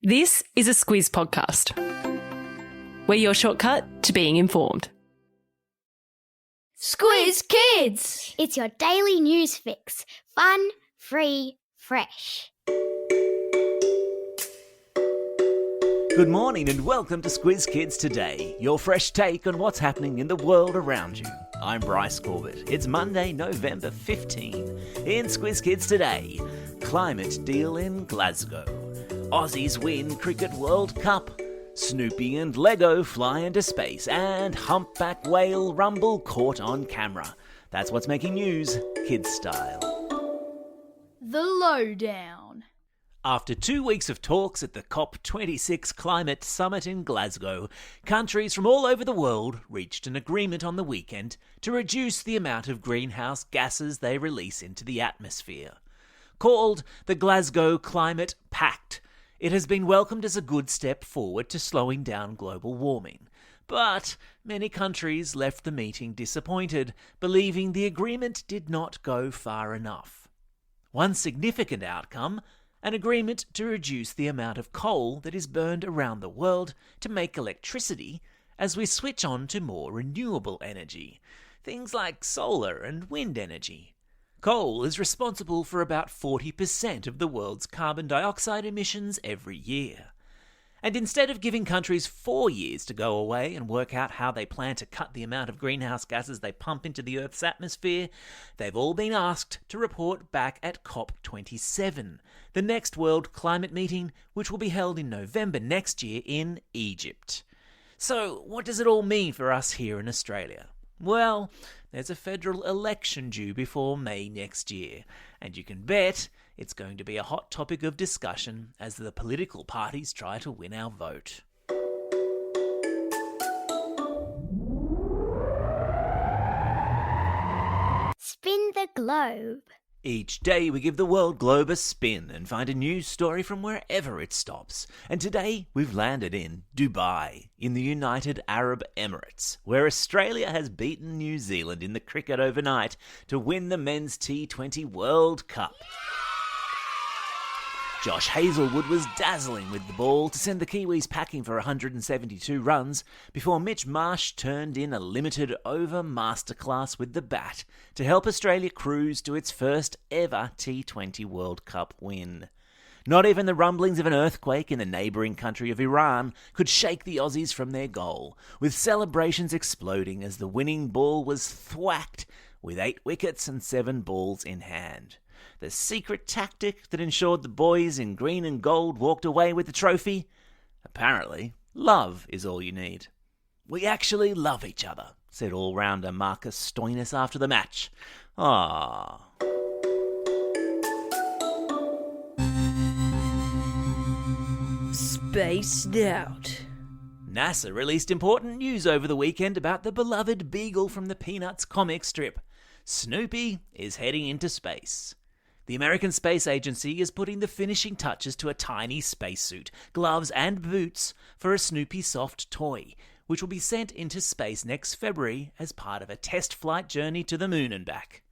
This is a Squiz podcast. We're your shortcut to being informed. Squiz Kids! It's your daily news fix. Fun, free, fresh. Good morning and welcome to Squiz Kids Today, your fresh take on what's happening in the world around you. I'm Bryce Corbett. It's Monday, November 15. In Squiz Kids Today, climate deal in Glasgow. Aussies win Cricket World Cup. Snoopy and Lego fly into space, and humpback whale rumble caught on camera. That's what's making news, kids style. The lowdown. After 2 weeks of talks at the COP26 Climate Summit in Glasgow, countries from all over the world reached an agreement on the weekend to reduce the amount of greenhouse gases they release into the atmosphere. Called the Glasgow Climate Pact, it has been welcomed as a good step forward to slowing down global warming. But many countries left the meeting disappointed, believing the agreement did not go far enough. One significant outcome: an agreement to reduce the amount of coal that is burned around the world to make electricity as we switch on to more renewable energy, things like solar and wind energy. Coal is responsible for about 40% of the world's carbon dioxide emissions every year. And instead of giving countries 4 years to go away and work out how they plan to cut the amount of greenhouse gases they pump into the Earth's atmosphere, they've all been asked to report back at COP27, the next World Climate Meeting, which will be held in November next year in Egypt. So, what does it all mean for us here in Australia? Well, there's a federal election due before May next year, and you can bet it's going to be a hot topic of discussion as the political parties try to win our vote. Spin the globe. Each day we give the world globe a spin and find a news story from wherever it stops. And today we've landed in Dubai, in the United Arab Emirates, where Australia has beaten New Zealand in the cricket overnight to win the Men's T20 World Cup. Josh Hazlewood was dazzling with the ball to send the Kiwis packing for 172 runs before Mitch Marsh turned in a limited over masterclass with the bat to help Australia cruise to its first ever T20 World Cup win. Not even the rumblings of an earthquake in the neighbouring country of Iran could shake the Aussies from their goal, with celebrations exploding as the winning ball was thwacked with 8 wickets and 7 balls in hand. The secret tactic that ensured the boys in green and gold walked away with the trophy? Apparently, love is all you need. "We actually love each other," said all-rounder Marcus Stoinis after the match. Ah. Spaced out. NASA released important news over the weekend about the beloved beagle from the Peanuts comic strip. Snoopy is heading into space. The American Space Agency is putting the finishing touches to a tiny spacesuit, gloves and boots for a Snoopy soft toy, which will be sent into space next February as part of a test flight journey to the moon and back.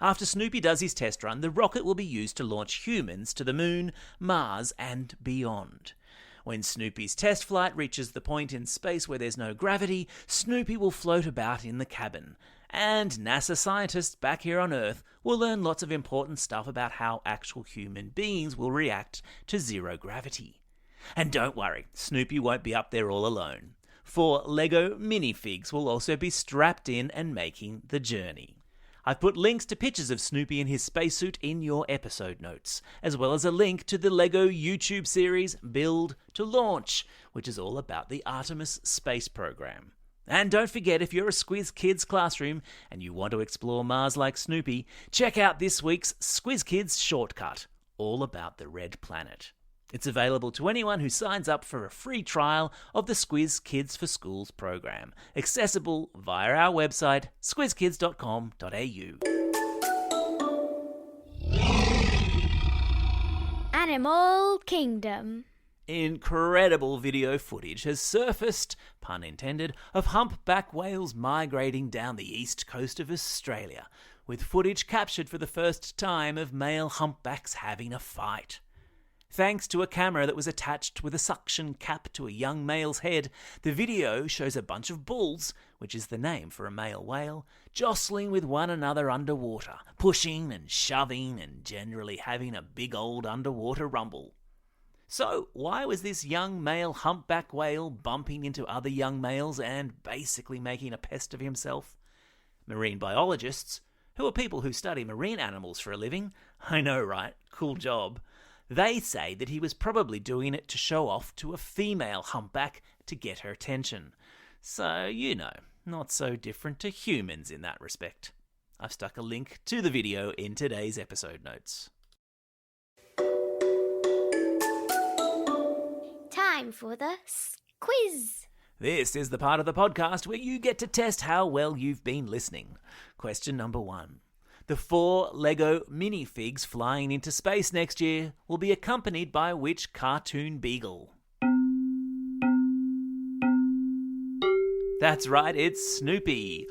After Snoopy does his test run, the rocket will be used to launch humans to the moon, Mars and beyond. When Snoopy's test flight reaches the point in space where there's no gravity, Snoopy will float about in the cabin. And NASA scientists back here on Earth will learn lots of important stuff about how actual human beings will react to zero gravity. And don't worry, Snoopy won't be up there all alone. 4 Lego minifigs will also be strapped in and making the journey. I've put links to pictures of Snoopy in his spacesuit in your episode notes, as well as a link to the Lego YouTube series Build to Launch, which is all about the Artemis space program. And don't forget, if you're a Squiz Kids classroom and you want to explore Mars like Snoopy, check out this week's Squiz Kids shortcut, all about the red planet. It's available to anyone who signs up for a free trial of the Squiz Kids for Schools program, accessible via our website, squizkids.com.au. Animal Kingdom. Incredible video footage has surfaced, pun intended, of humpback whales migrating down the east coast of Australia, with footage captured for the first time of male humpbacks having a fight. Thanks to a camera that was attached with a suction cap to a young male's head, the video shows a bunch of bulls, which is the name for a male whale, jostling with one another underwater, pushing and shoving and generally having a big old underwater rumble. So, why was this young male humpback whale bumping into other young males and basically making a pest of himself? Marine biologists, who are people who study marine animals for a living, I know, right? Cool job. They say that he was probably doing it to show off to a female humpback to get her attention. So, you know, not so different to humans in that respect. I've stuck a link to the video in today's episode notes. Time for the quiz. This is the part of the podcast where you get to test how well you've been listening. Question number 1. The 4 Lego minifigs flying into space next year will be accompanied by which cartoon beagle? That's right, it's Snoopy.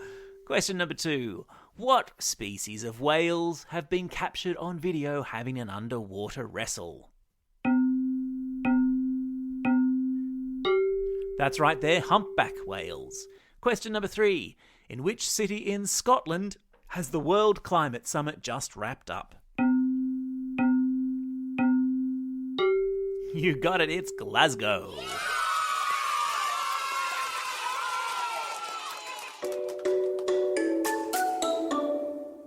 Question number 2. What species of whales have been captured on video having an underwater wrestle? That's right, they're humpback whales. Question number 3. In which city in Scotland has the World Climate Summit just wrapped up? You got it, it's Glasgow.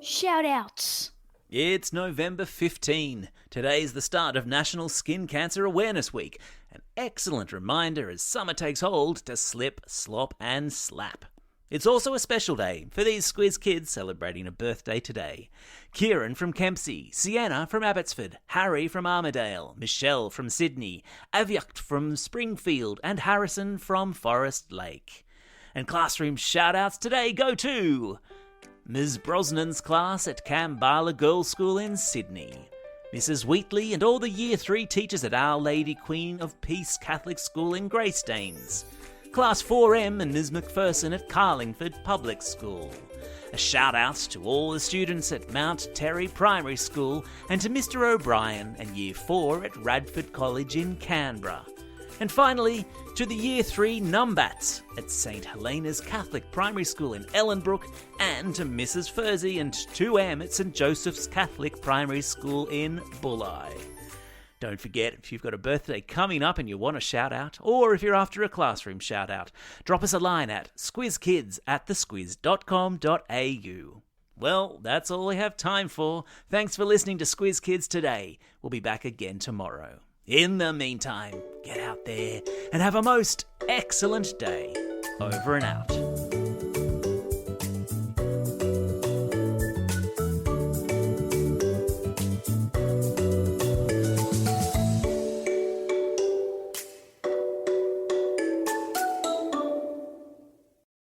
Shout outs. It's November 15. Today's the start of National Skin Cancer Awareness Week. An excellent reminder as summer takes hold to slip, slop and slap. It's also a special day for these Squiz Kids celebrating a birthday today. Kieran from Kempsey, Sienna from Abbotsford, Harry from Armidale, Michelle from Sydney, Avyakt from Springfield and Harrison from Forest Lake. And classroom shout-outs today go to Ms. Brosnan's class at Kambala Girls' School in Sydney, Mrs. Wheatley and all the Year 3 teachers at Our Lady Queen of Peace Catholic School in Greystanes, Class 4M and Ms. McPherson at Carlingford Public School. A shout out to all the students at Mount Terry Primary School and to Mr. O'Brien and Year 4 at Radford College in Canberra. And finally, to the Year 3 Numbats at St Helena's Catholic Primary School in Ellenbrook and to Mrs. Furzy and 2M at St Joseph's Catholic Primary School in Bulli. Don't forget, if you've got a birthday coming up and you want a shout-out, or if you're after a classroom shout-out, drop us a line at squizkids@thesquiz.com.au. Well, that's all we have time for. Thanks for listening to Squiz Kids today. We'll be back again tomorrow. In the meantime, get out there and have a most excellent day. Over and out.